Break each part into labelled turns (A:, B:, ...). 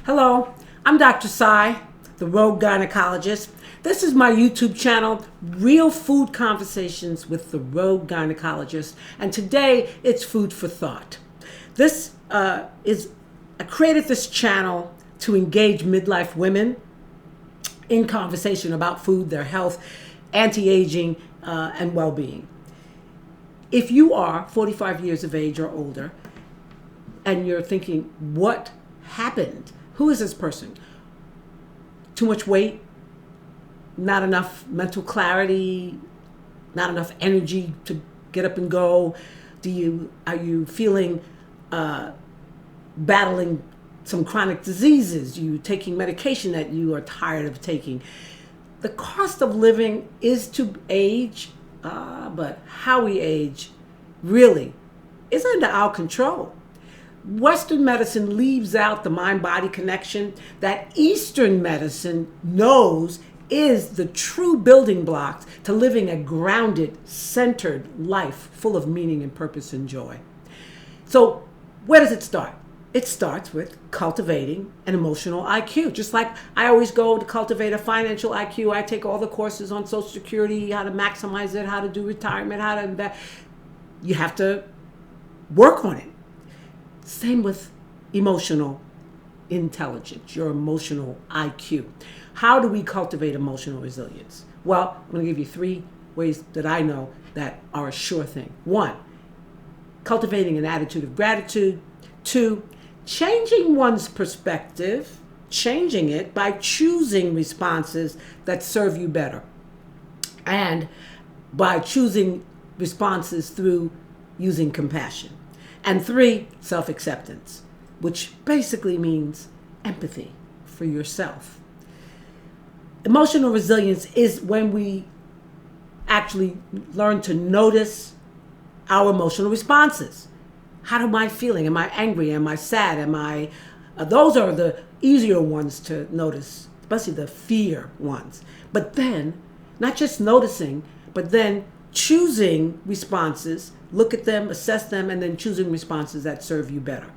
A: Hello, I'm Dr. Sai, the Rogue Gynecologist. This is my YouTube channel, Real Food Conversations with the Rogue Gynecologist, and today it's food for thought. I created this channel to engage midlife women in conversation about food, their health, anti-aging, and well-being. If you are 45 years of age or older, and you're thinking, what happened? Who is this person? Too much weight, not enough mental clarity, not enough energy to get up and go. Are you feeling battling some chronic diseases? You taking medication that you are tired of taking? The cost of living is to age, but how we age really is under our control. Western medicine leaves out the mind-body connection that Eastern medicine knows is the true building blocks to living a grounded, centered life full of meaning and purpose and joy. So where does it start? It starts with cultivating an emotional IQ. Just like I always go to cultivate a financial IQ, I take all the courses on Social Security, how to maximize it, how to do retirement, how to invest. You have to work on it. Same with emotional intelligence, your emotional IQ. How do we cultivate emotional resilience? Well, I'm going to give you 3 ways that I know that are a sure thing. 1, cultivating an attitude of gratitude. 2, changing one's perspective, changing it by choosing responses that serve you better. And by choosing responses through using compassion. And 3, self-acceptance, which basically means empathy for yourself. Emotional resilience is when we actually learn to notice our emotional responses. How am I feeling? Am I angry? Am I sad? Those are the easier ones to notice, especially the fear ones. But then, not just noticing, but then choosing responses, look at them, assess them, and then choosing responses that serve you better.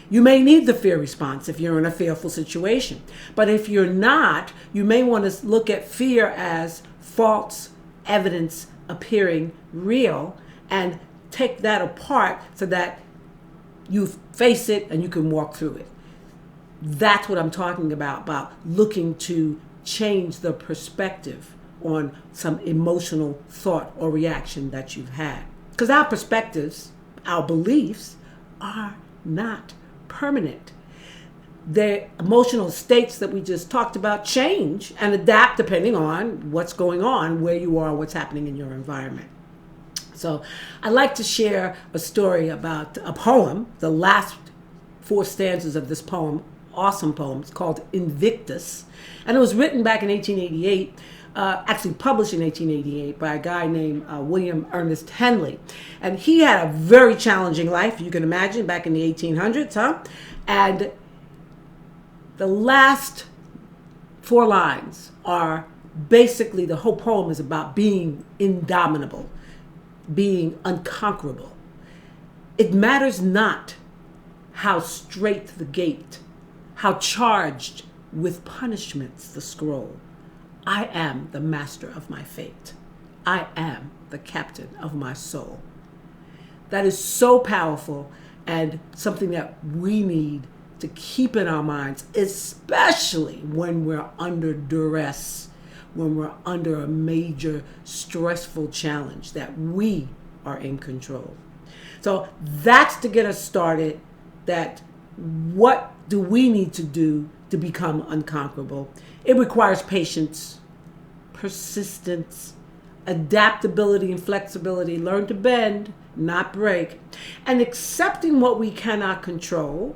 A: You may need the fear response if you're in a fearful situation. But if you're not, you may want to look at fear as false evidence appearing real and take that apart so that you face it and you can walk through it. That's what I'm talking about looking to change the perspective on some emotional thought or reaction that you've had. Because our perspectives, our beliefs are not permanent. The emotional states that we just talked about change and adapt depending on what's going on, where you are, what's happening in your environment. So I'd like to share a story about a poem, the last 4 stanzas of this poem, awesome poem. It's called Invictus. And it was written back in 1888. Actually published in 1888 by a guy named William Ernest Henley. And he had a very challenging life, you can imagine, back in the 1800s, And the last 4 lines are basically, the whole poem is about being indomitable, being unconquerable. It matters not how straight the gate, how charged with punishments the scroll. I am the master of my fate. I am the captain of my soul. That is so powerful and something that we need to keep in our minds, especially when we're under duress, when we're under a major stressful challenge, that we are in control. So that's to get us started, that what do we need to do to become unconquerable? It requires patience, persistence, adaptability and flexibility, learn to bend, not break, and accepting what we cannot control,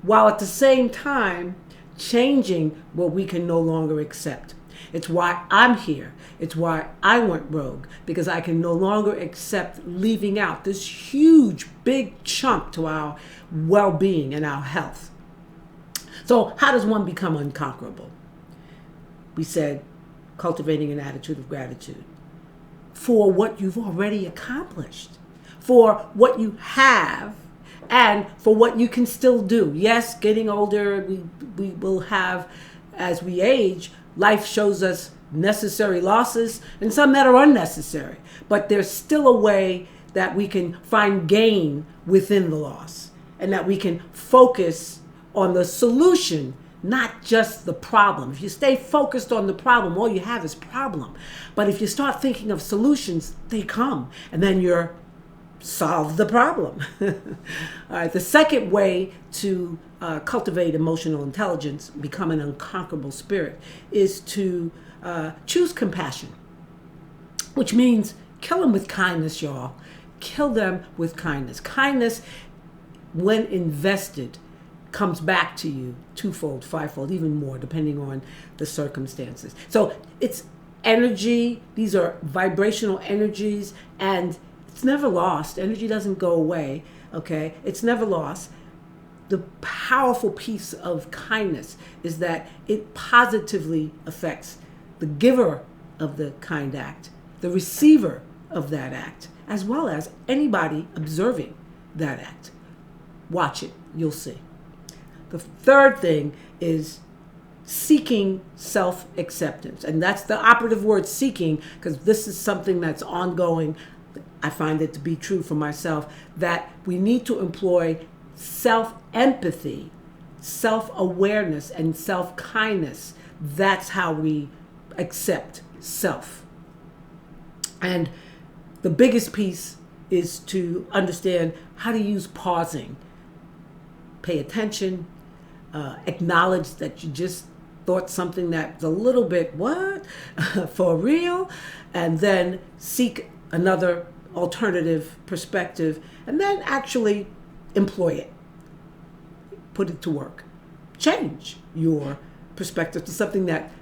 A: while at the same time changing what we can no longer accept. It's why I'm here. It's why I went rogue, because I can no longer accept leaving out this huge, big chunk to our well-being and our health. So how does one become unconquerable? We said cultivating an attitude of gratitude for what you've already accomplished, for what you have, and for what you can still do. Yes, getting older, we will have, as we age, life shows us necessary losses and some that are unnecessary. But there's still a way that we can find gain within the loss, and that we can focus on the solution, not just the problem. If you stay focused on the problem, all you have is problem. But if you start thinking of solutions, they come, and then you're solve the problem. All right. The second way to cultivate emotional intelligence, become an unconquerable spirit, is to choose compassion, which means kill them with kindness, y'all. Kill them with kindness. Kindness, when invested, comes back to you twofold, fivefold, even more, depending on the circumstances. So it's energy. These are vibrational energies, and it's never lost. Energy doesn't go away, okay? It's never lost. The powerful piece of kindness is that it positively affects the giver of the kind act, the receiver of that act, as well as anybody observing that act. Watch it, you'll see. The third thing is seeking self-acceptance. And that's the operative word, seeking, because this is something that's ongoing. I find it to be true for myself, that we need to employ self-empathy, self-awareness, and self-kindness. That's how we accept self. And the biggest piece is to understand how to use pausing. Pay attention, acknowledge that you just thought something that's a little bit, what? For real? And then seek another alternative perspective, and then actually employ it. Put it to work. Change your perspective to something that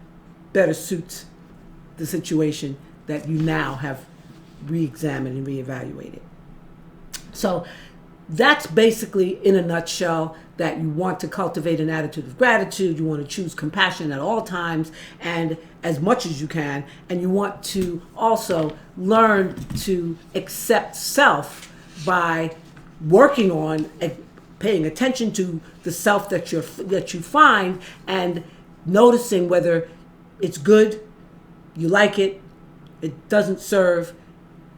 A: better suits the situation that you now have re-examined and re-evaluated. So that's basically, in a nutshell, that you want to cultivate an attitude of gratitude. You want to choose compassion at all times and as much as you can. And you want to also learn to accept self by working on paying attention to the self that you find, and noticing whether it's good, you like it, it doesn't serve,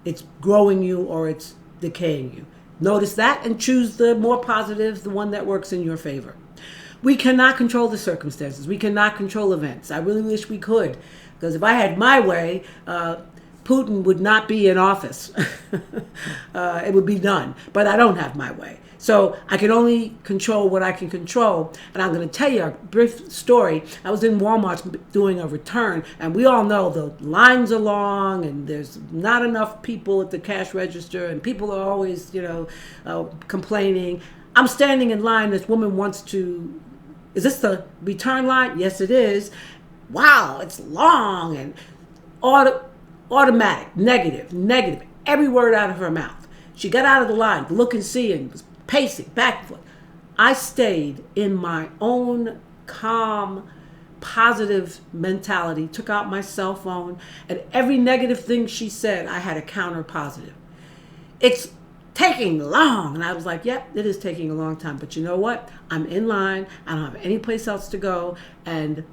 A: it's growing you, or it's decaying you. Notice that and choose the more positive, the one that works in your favor. We cannot control the circumstances. We cannot control events. I really wish we could, because if I had my way, Putin would not be in office. It would be done. But I don't have my way. So I can only control what I can control. And I'm going to tell you a brief story. I was in Walmart doing a return, and we all know the lines are long, and there's not enough people at the cash register, and people are always, complaining. I'm standing in line. This woman wants to, is this the return line? Yes, it is. Wow, it's long, and automatic, negative, every word out of her mouth. She got out of the line, look and see, and was pacing back and forth. I stayed in my own calm, positive mentality, took out my cell phone, and every negative thing she said, I had a counter positive. It's taking long. And I was like, yep, it is taking a long time. But you know what? I'm in line. I don't have any place else to go. And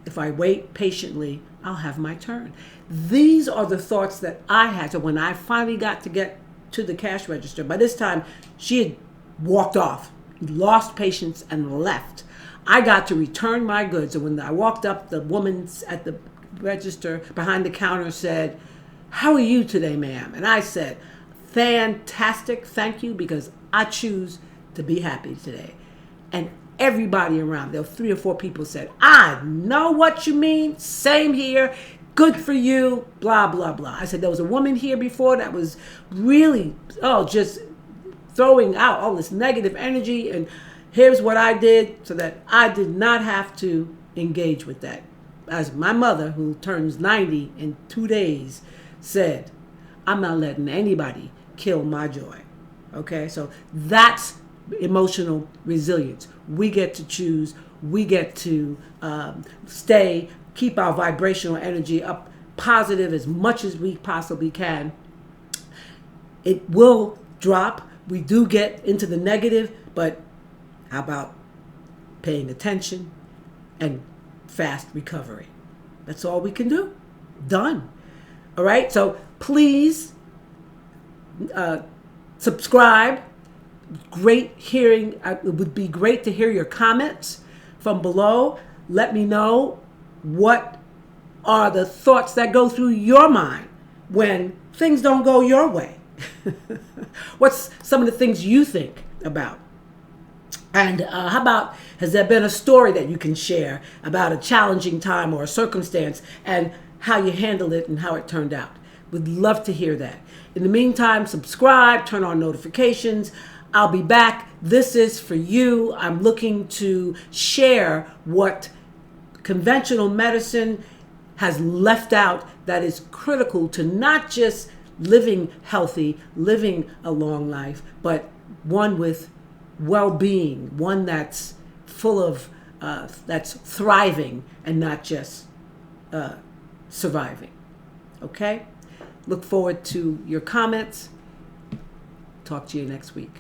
A: if I wait patiently, I'll have my turn. These are the thoughts that I had. So when I finally got to the cash register, by this time she had walked off, lost patience, and left. I got to return my goods. And when I walked up, the woman at the register behind the counter said, "How are you today, ma'am?" And I said, "Fantastic, thank you, because I choose to be happy today." And everybody around, there were 3 or 4 people, said, "I know what you mean, same here, good for you, blah, blah, blah." I said, there was a woman here before that was really, just throwing out all this negative energy, and here's what I did so that I did not have to engage with that. As my mother, who turns 90 in 2 days, said, I'm not letting anybody kill my joy. Okay, so that's emotional resilience. We get to choose. We get to keep our vibrational energy up positive as much as we possibly can. It will drop. We do get into the negative, but how about paying attention and fast recovery? That's all we can do. Done. All right? So please subscribe. Great hearing. It would be great to hear your comments from below. Let me know what are the thoughts that go through your mind when things don't go your way. What's some of the things you think about? And how about, has there been a story that you can share about a challenging time or a circumstance and how you handled it and how it turned out? We'd love to hear that. In the meantime, subscribe, turn on notifications. I'll be back. This is for you. I'm looking to share what conventional medicine has left out that is critical to not just living healthy, living a long life, but one with well-being, one that's full of, that's thriving and not just surviving. Okay? Look forward to your comments. Talk to you next week.